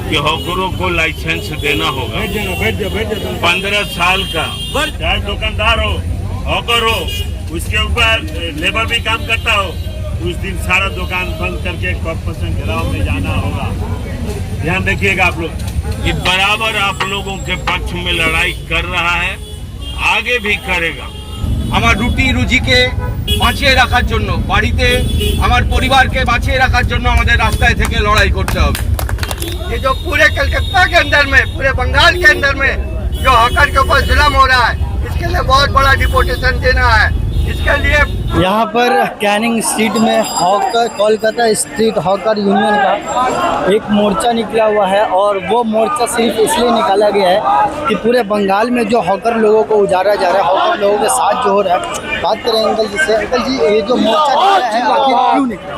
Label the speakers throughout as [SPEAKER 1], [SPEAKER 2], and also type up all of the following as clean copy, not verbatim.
[SPEAKER 1] कि हॉकरों को लाइसेंस देना होगा। 15 साल का चाहे दुकानदार हो, हॉकर हो, उसके ऊपर लेबर भी काम करता हो, उस दिन सारा दुकान बंद करके कॉर्पोरेशन घेराव में जाना होगा। ध्यान रखिएगा आप लोग। ये बराबर आप लोगों के पक्ष में लड़ाई कर रहा है, आगे भी करेगा।
[SPEAKER 2] আমার রুটি রুজিকে বাঁচিয়ে রাখার জন্য, বাড়িতে আমার পরিবারকে বাঁচিয়ে রাখার জন্য আমাদের রাস্তায় থেকে লড়াই করতে হবে। ये जो पूरे कलकत्ता के अंदर में, पूरे बंगाल के अंदर में जो हॉकर के ऊपर जुल्म हो रहा है, इसके लिए बहुत बड़ा डिपोटेशन देना है। इसके लिए
[SPEAKER 3] यहाँ पर कैनिंग स्ट्रीट में hawker, Kolkata street hawker union का एक मोर्चा निकला हुआ है और वो मोर्चा सिर्फ इसलिए निकाला गया है कि पूरे बंगाल में जो हॉकर लोगों को उजाड़ा जा रहा है, हॉकर लोगों के साथ जो हो रहा है। बात करें अंकल जी से। अंकल जी, ये जो मोर्चा निकाला है आखिर क्यों निकला?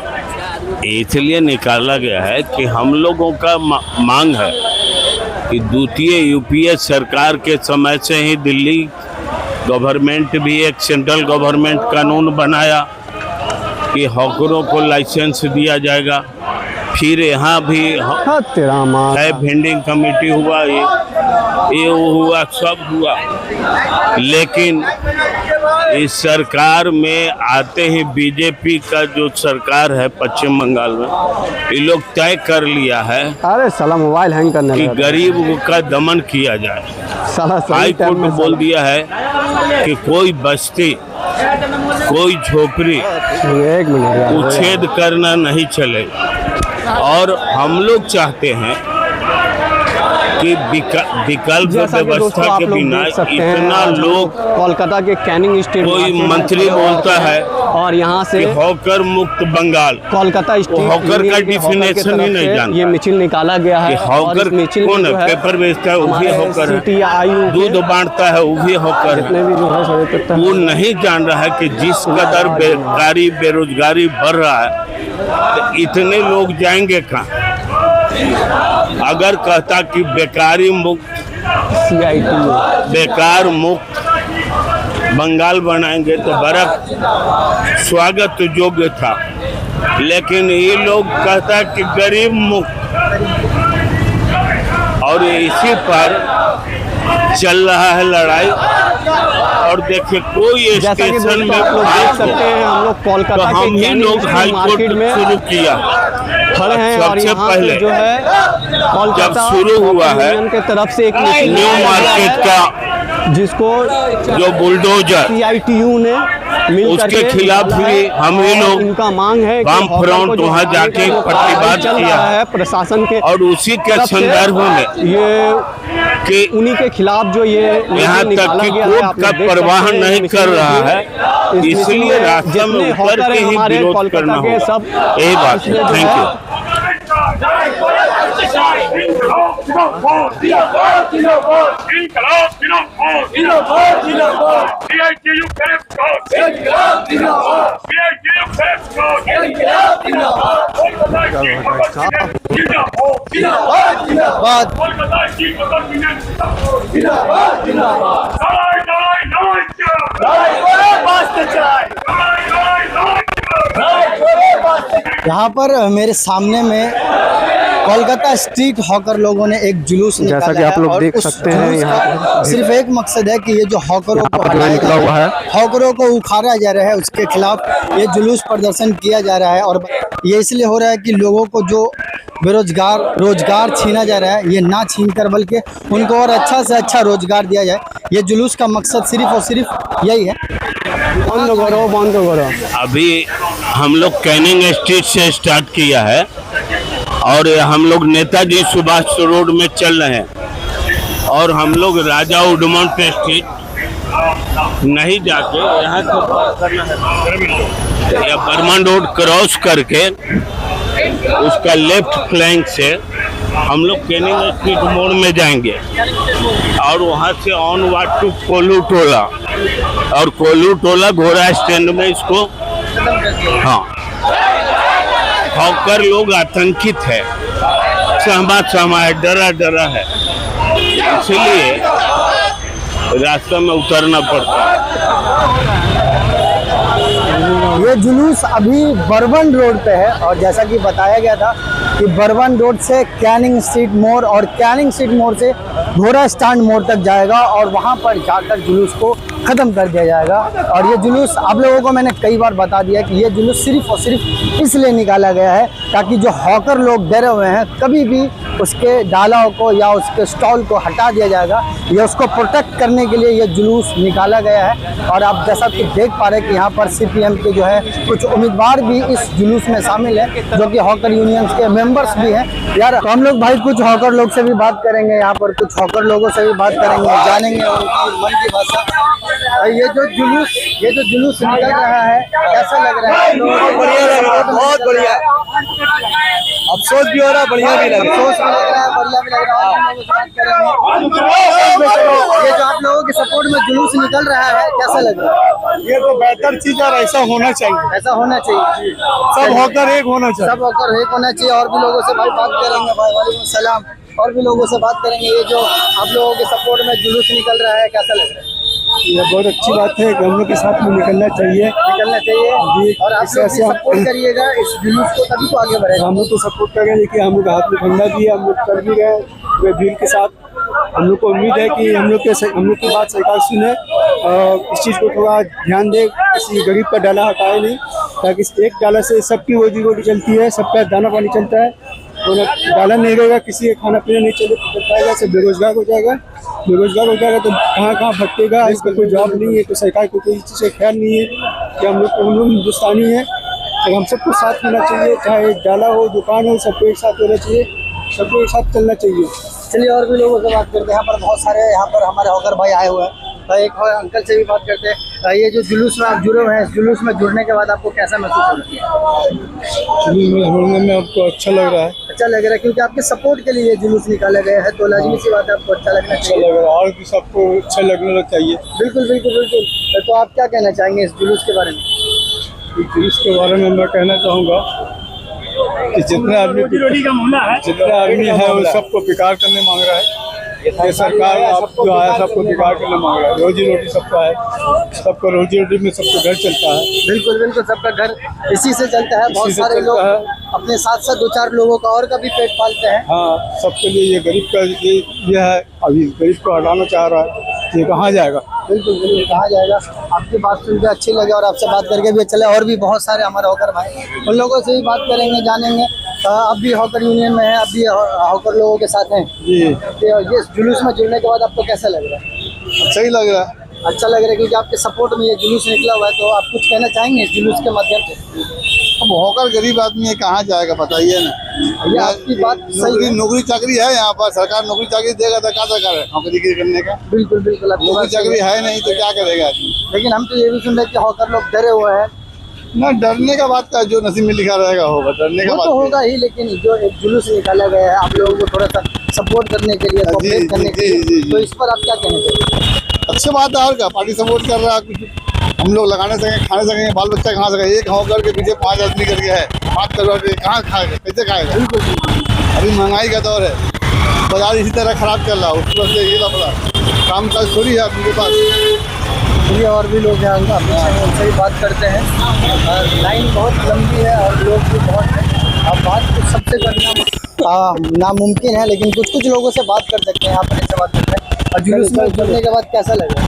[SPEAKER 1] इसलिए निकाला गया है कि हम लोगों का मांग है कि द्वितीय यूपीए सरकार के समय से ही दिल्ली गवर्नमेंट भी एक सेंट्रल गवर्नमेंट कानून बनाया कि हॉकरों को लाइसेंस दिया जाएगा। फिर यहाँ भी है वेंडिंग कमेटी हुआ, ये हुआ, सब हुआ। लेकिन इस सरकार में आते ही बीजेपी का जो सरकार है पश्चिम बंगाल में, ये लोग तय कर लिया है
[SPEAKER 4] अरे साला मोबाइल हैंग करने
[SPEAKER 1] कि गरीब का दमन किया जाए। हाई कोर्ट में बोल दिया है कि कोई बस्ती, कोई झोपड़ी उच्छेद करना नहीं चलेगा। और हम लोग चाहते हैं कि विकल्प व्यवस्था के बिना इतना लोग,
[SPEAKER 4] कोलकाता के कैनिंग स्ट्रीट
[SPEAKER 1] कोई मंत्री बोलता है
[SPEAKER 4] और यहाँ से
[SPEAKER 1] हॉकर मुक्त बंगाल,
[SPEAKER 4] कोलकाता स्ट्रीट
[SPEAKER 1] हॉकर का डिफिनेशन ही नहीं जानता।
[SPEAKER 4] ये मिचिल निकाला गया है।
[SPEAKER 1] हॉकर कौन है? पेपर बेचता है वो भी हॉकर है, दूध बांटता है वो भी हॉकर है। वो नहीं जान रहा है कि जिस कदर बेकारी बेरोजगारी बढ़ रहा है तो इतने लोग जाएंगे कहाँ। अगर कहता कि बेकारी मुक्त, बेकार मुक्त बंगाल बनाएंगे तो बड़ा स्वागत योग्य था। लेकिन ये लोग कहता कि गरीब मुक्त, और इसी पर चल रहा है लड़ाई। और देखिए कोई स्टेशन में
[SPEAKER 4] देख सकते हैं हम लोग कोलकाता
[SPEAKER 1] तो हम ही लोग हाई कोर्ट में शुरू किया
[SPEAKER 4] खड़े हैं। और
[SPEAKER 1] सबसे पहले
[SPEAKER 4] जो है
[SPEAKER 1] जब शुरू हुआ है
[SPEAKER 4] के तरफ से एक
[SPEAKER 1] न्यू मार्केट का
[SPEAKER 4] जिसको
[SPEAKER 1] जो बुलडोजर
[SPEAKER 4] CITU ने
[SPEAKER 1] उसके खिलाफ भी हम ही लोग
[SPEAKER 4] इनका मांग है
[SPEAKER 1] वाम फ्रंट वहाँ जाके प्रतिवाद किया
[SPEAKER 4] है प्रशासन के।
[SPEAKER 1] और उसी के संदर्भ में
[SPEAKER 4] ये
[SPEAKER 1] कि
[SPEAKER 4] उन्हीं के खिलाफ जो ये
[SPEAKER 1] यहाँ तक कि कोर्ट का परवाह नहीं कर रहा है, इसलिए रास्ते में उतर के ही विरोध करना होगा। यही बात है। Thank you.
[SPEAKER 3] यहाँ पर मेरे सामने में कोलकाता स्ट्रीट हॉकर लोगों ने एक जुलूस निकाला है।
[SPEAKER 4] जैसा कि आप लोग देख सकते हैं, यहाँ
[SPEAKER 3] सिर्फ एक मकसद है कि ये जो हॉकरों को हटाया जा रहा है, हॉकरों को उखाड़ा जा रहा है, उसके खिलाफ ये जुलूस प्रदर्शन किया जा रहा है। और ये इसलिए हो रहा है कि लोगों को जो रोजगार छीना जा रहा है, ये ना छीन कर बल्कि उनको और अच्छा से अच्छा रोजगार दिया जाए। ये जुलूस का मकसद सिर्फ और सिर्फ यही है।
[SPEAKER 4] बंद करो।
[SPEAKER 1] अभी हम लोग कैनिंग स्ट्रीट से स्टार्ट किया है और हम लोग नेताजी सुभाष रोड में चल रहे हैं और हम लोग राजा वुडमंट स्ट्रीट नहीं जाके यहाँ से या बर्मन रोड क्रॉस करके उसका लेफ्ट फ्लैंक से हम लोग कैनिंग स्ट्रीट मोड़ में जाएंगे और वहाँ से ऑन वाट टू कोल्लू टोला, और कोल्लू टोला घोड़ा स्टैंड में इसको, हाँ, हॉकर लोग आतंकित है, सहमा है, डरा है, इसलिए रास्ते में उतरना पड़ता है।
[SPEAKER 3] ये जुलूस अभी बर्बन रोड पे है और जैसा कि बताया गया था कि बर्बन रोड से कैनिंग स्ट्रीट मोड़ और कैनिंग स्ट्रीट मोड़ से घोड़ा स्टैंड मोड़ तक जाएगा और वहां पर जाकर जुलूस को ख़त्म कर दिया जाएगा। और ये जुलूस आप लोगों को मैंने कई बार बता दिया कि ये जुलूस सिर्फ और सिर्फ इसलिए निकाला गया है ताकि जो हॉकर लोग डरे हुए हैं कभी भी उसके डालाओं को या उसके स्टॉल को हटा दिया जाएगा, ये उसको प्रोटेक्ट करने के लिए ये जुलूस निकाला गया है। और आप जैसा कि देख पा रहे हैं कि यहाँ पर CPM के जो है कुछ उम्मीदवार भी इस जुलूस में शामिल हैं जो कि हॉकर यूनियंस के मेंबर्स भी हैं। यार तो हम लोग भाई कुछ हॉकर लोग से भी बात करेंगे, यहाँ पर कुछ हॉकर लोगों से भी बात करेंगे, जानेंगे उनकी मन की भाषा। ये जो जुलूस निकल रहा है कैसा लग रहा है?
[SPEAKER 2] बढ़िया लग रहा है, बहुत बढ़िया, अफसोस भी हो रहा है, बढ़िया भी लग रहा है,
[SPEAKER 3] अफसोस भी लग रहा है, बढ़िया भी लग रहा है। हम लोग बात करेंगे ये जो आप लोगों के सपोर्ट में जुलूस निकल रहा है कैसा लग रहा है?
[SPEAKER 4] ये तो बेहतर चीज और ऐसा होना चाहिए,
[SPEAKER 3] ऐसा होना चाहिए,
[SPEAKER 4] सब हॉकर एक होना चाहिए,
[SPEAKER 3] सब हॉकर एक होना चाहिए। और भी लोगों से भाई बात करेंगे, भाई वालेकुम सलाम, और भी लोगों से बात करेंगे। ये जो आप लोगों के सपोर्ट में जुलूस निकल रहा है कैसा लग रहा है?
[SPEAKER 4] ये बहुत अच्छी बात है, हम लोग के साथ में निकलना चाहिए
[SPEAKER 3] जी। और आप लोग भी सपोर्ट करिएगा इस जुलूस को, तभी तो आगे बढ़ेगा।
[SPEAKER 4] हम लोग तो सपोर्ट करेंगे, लेकिन हम लोग हाथ में ठंडा भी है, हम लोग कर भी गए पूरे भीड़ के साथ। हम लोग को उम्मीद है कि हम लोग की बात सरकार सुने और इस चीज़ को थोड़ा ध्यान दे, किसी गरीब का डाला हटाए नहीं, ताकि एक डाला से सबकी रोजी रोटी चलती है, सबका दाना पानी चलता है। और डाला नहीं रहेगा, किसी का खाना पीना नहीं चल पाएगा, सब बेरोजगार हो जाएगा तो कहाँ भटकेगा, इसका कोई जवाब नहीं है। तो सरकार को कोई चीज़ का ख्याल नहीं है कि हम लोग हिंदुस्तानी हैं, तो हम सबको साथ होना चाहिए, चाहे डाला हो दुकान हो, सबको एक साथ होना चाहिए, सबको एक साथ चलना चाहिए।
[SPEAKER 3] चलिए और भी लोगों से बात करते हैं। यहाँ पर बहुत सारे यहाँ पर हमारे हॉकर भाई आए हुए हैं, तो एक और अंकल से भी बात करते हैं। ये जो जुलूस में आप जुड़े हुए हैं, इस जुलूस में जुड़ने के बाद आपको कैसा महसूस हो रहा है?
[SPEAKER 4] जुलूस में आपको अच्छा लग रहा है?
[SPEAKER 3] अच्छा लग रहा है क्योंकि आपके सपोर्ट के लिए ये जुलूस निकाला गया है, तो लाजमी सी बात है आपको अच्छा लगना चाहिए।
[SPEAKER 4] लग रहा है और भी सबको अच्छा लगना चाहिए।
[SPEAKER 3] बिल्कुल बिल्कुल बिल्कुल। तो आप क्या कहना चाहेंगे इस जुलूस के बारे में?
[SPEAKER 4] जुलूस के बारे में मैं कहना चाहूँगा कि जितना आदमी है वो सबको बेकार करने मांग रहा है। ये सरकार आप जो आया सबको बेकार करने मांग रहा है। रोजी रोटी सबका है, सबका रोजी रोटी में सबका घर चलता है।
[SPEAKER 3] बिल्कुल बिल्कुल, सबका घर इसी से चलता है। बहुत सारे लोग अपने साथ साथ 2-4 लोगों का और का भी पेट पालते हैं।
[SPEAKER 4] हाँ, सबके लिए ये गरीब का ये है। अभी गरीब को हटाना चाह रहा है, ये कहाँ जाएगा?
[SPEAKER 3] बिल्कुल बिल्कुल, कहाँ जाएगा। आपकी बात सुन के अच्छी लगे और आपसे बात करके भी अच्छा लगे। और भी बहुत सारे हमारे हॉकर भाई, उन लोगों से भी बात करेंगे, जानेंगे। अब भी हॉकर यूनियन में है, अब भी हॉकर लोगों के साथ हैं
[SPEAKER 4] जी।
[SPEAKER 3] ये जुलूस में जुड़ने के बाद आपको कैसा लग रहा है?
[SPEAKER 4] अच्छा ही लग रहा है।
[SPEAKER 3] अच्छा लग रहा है क्योंकि आपके सपोर्ट में ये जुलूस निकला हुआ है, तो आप कुछ कहना चाहेंगे इस जुलूस के माध्यम से?
[SPEAKER 5] अब हॉकर गरीब आदमी है, कहाँ जाएगा बताइए ना।
[SPEAKER 3] ये आपकी बात सही है।
[SPEAKER 5] नौकरी चाकरी है यहाँ पर, सरकार नौकरी चाकरी देगा तो क्या सरकार है नौकरी करने का?
[SPEAKER 3] बिल्कुल बिल्कुल,
[SPEAKER 5] नौकरी चाकरी है नहीं तो क्या करेगा आदमी।
[SPEAKER 3] लेकिन हम तो ये भी सुन रहे हैं कि हॉकर लोग डरे हुए हैं।
[SPEAKER 5] ना डरने का बात का, जो नसीब में लिखा रहेगा होगा, डरने का
[SPEAKER 3] वो
[SPEAKER 5] बात
[SPEAKER 3] तो होगा ही, लेकिन जो एक जुलूस निकाला गया है आप लोगों को थोड़ा सा सपोर्ट करने के लिए, कोऑपरेट करने के लिए, तो इस पर आप क्या कहना चाहेंगे?
[SPEAKER 5] अच्छी बात है और क्या, पार्टी सपोर्ट कर रहा है। कुछ हम लोग लगाने सकेंगे, खाने सकेंगे, बाल बच्चा खा सकेंगे। एक हॉकर के पीछे 5 आदमी करके है, 5 करोड़ कहाँ खाएगा, कैसे खाएगा? अभी महंगाई का दौर है, बाजार इसी तरह खराब चल रहा है, उसकी वजह से ये लफड़ा काम काज थोड़ी है आपके पास।
[SPEAKER 3] चलिए और भी लोग हैं, उनसे भी बात करते हैं। लाइन बहुत लंबी है और लोग भी बहुत हैं। अब बात कुछ सबसे करना नामुमकिन है, लेकिन कुछ लोगों से बात कर सकते हैं। यहाँ पर इनसे बात करते हैं। और जुलूस में जुड़ने के बाद कैसा लगा?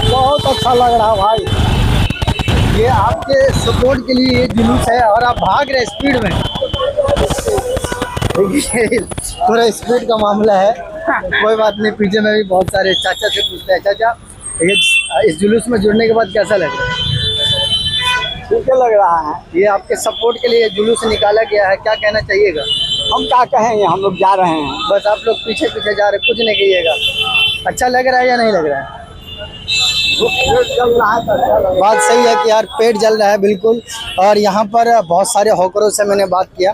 [SPEAKER 4] बहुत अच्छा लग रहा है भाई।
[SPEAKER 3] ये आपके सपोर्ट के लिए ये जुलूस है और आप भाग रहे स्पीड में। थोड़ा स्पीड का मामला है, कोई बात नहीं। पीछे में भी बहुत सारे चाचा से पूछते हैं, चाचा इस जुलूस में जुड़ने के बाद कैसा लग रहा है?
[SPEAKER 4] ठीक लग रहा है।
[SPEAKER 3] ये आपके सपोर्ट के लिए जुलूस निकाला गया है, क्या कहना चाहिएगा?
[SPEAKER 4] हम क्या कहेंगे, हम लोग जा रहे हैं।
[SPEAKER 3] बस आप लोग पीछे पीछे जा रहे, कुछ नहीं कहिएगा। अच्छा लग रहा है या नहीं लग रहा है? बात सही है कि यार पेट जल रहा है बिल्कुल। और यहाँ पर बहुत सारे हॉकरों से मैंने बात किया,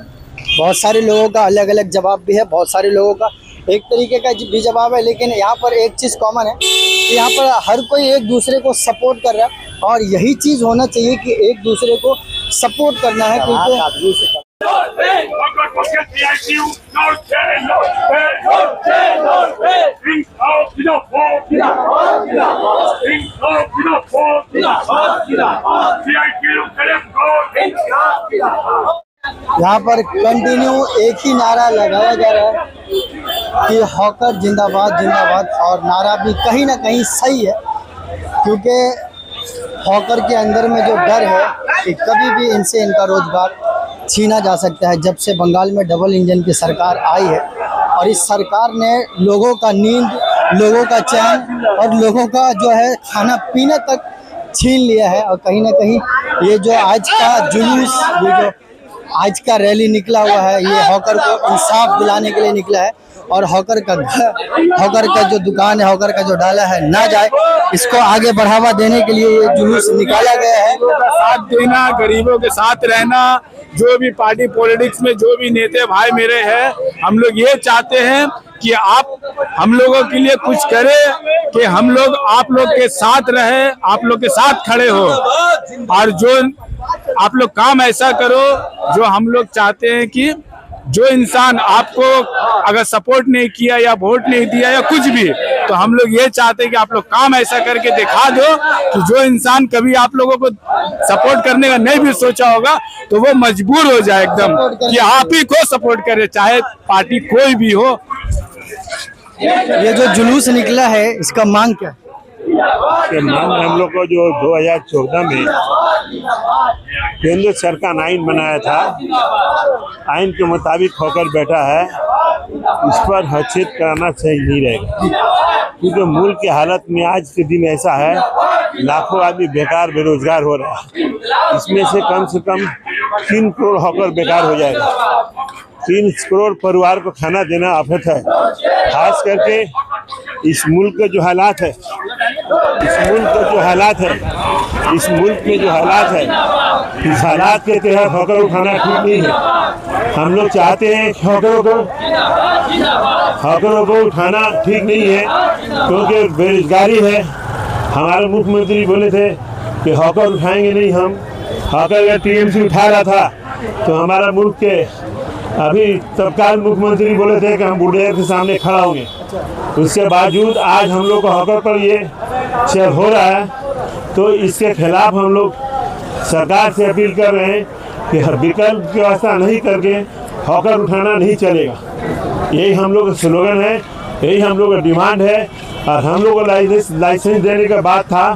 [SPEAKER 3] बहुत सारे लोगों का अलग अलग जवाब भी है, बहुत सारे लोगों का एक तरीके का भी जवाब है। लेकिन यहाँ पर एक चीज़ कॉमन है कि यहाँ पर हर कोई एक दूसरे को सपोर्ट कर रहा है, और यही चीज़ होना चाहिए कि एक दूसरे को सपोर्ट करना है, क्योंकि यहाँ पर कंटिन्यू एक ही नारा लगाया जा रहा है कि हॉकर जिंदाबाद जिंदाबाद, और नारा भी कहीं ना कहीं सही है, क्योंकि हॉकर के अंदर में जो डर है कि कभी भी इनसे इनका रोजगार छीना जा सकता है। जब से बंगाल में डबल इंजन की सरकार आई है और इस सरकार ने लोगों का नींद, लोगों का चैन और लोगों का जो है खाना पीना तक छीन लिया है। और कहीं ना कहीं ये जो आज का जुलूस, ये जो आज का रैली निकला हुआ है, ये हॉकर को इंसाफ दिलाने के लिए निकला है। और हॉकर का जो दुकान है, हॉकर का जो डाला है ना जाए, इसको आगे बढ़ावा देने के लिए ये जुलूस निकाला गया है।
[SPEAKER 6] का साथ देना, गरीबों के साथ रहना, जो भी पार्टी पॉलिटिक्स में जो भी नेता भाई मेरे हैं, हम लोग ये चाहते हैं कि आप हम लोगों के लिए कुछ करें, कि हम लोग आप लोग के साथ रहे, आप लोग के साथ खड़े हो, और जो आप लोग काम ऐसा करो जो हम लोग चाहते हैं कि जो इंसान आपको अगर सपोर्ट नहीं किया या वोट नहीं दिया या कुछ भी, तो हम लोग ये चाहते हैं कि आप लोग काम ऐसा करके दिखा दो कि जो इंसान कभी आप लोगों को सपोर्ट करने का नहीं भी सोचा होगा तो वो मजबूर हो जाए एकदम कि आप ही को सपोर्ट करे, चाहे पार्टी कोई भी हो।
[SPEAKER 3] ये जो जुलूस निकला है, इसका मांग क्या है?
[SPEAKER 7] के मांग हम लोग को जो 2014 में केंद्र सरकार ने आइन बनाया था, आइन के मुताबिक होकर बैठा है, इस पर हस्तक्षेप कराना सही नहीं रहेगा, क्योंकि मुल्क की हालत में आज के दिन ऐसा है, लाखों आदमी बेकार बेरोजगार हो रहा है। इसमें से कम 3 करोड़ हॉकर बेकार हो जाएगा। 3 करोड़ परिवार को खाना देना आफत है। खास करके इस मुल्क के जो हालात है, इस मुल्क में जो हालात है, इस हालात के तहत हॉकर उठाना ठीक नहीं है। हम लोग चाहते हैं हॉकरों को उठाना ठीक नहीं है, क्योंकि बेरोजगारी है। हमारे मुख्यमंत्री बोले थे कि हॉकर उठाएंगे नहीं हम। हॉकर का टीएमसी उठा रहा था, तो हमारा मुल्क के अभी तत्काल मुख्यमंत्री बोले थे कि हम बुढ़िया के सामने खड़ा होंगे। उसके बावजूद आज हम लोग को हॉकर पर ये चल हो रहा है, तो इसके खिलाफ हम लोग सरकार से अपील कर रहे हैं कि विकल्प की व्यवस्था नहीं करके हॉकर उठाना नहीं चलेगा। यही हम लोग का स्लोगन है, यही हम लोग का डिमांड है। और हम लोग को लाइसेंस देने का बात था,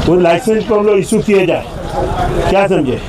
[SPEAKER 7] वो लाइसेंस को हम लोग इशू किए जाए, क्या समझे।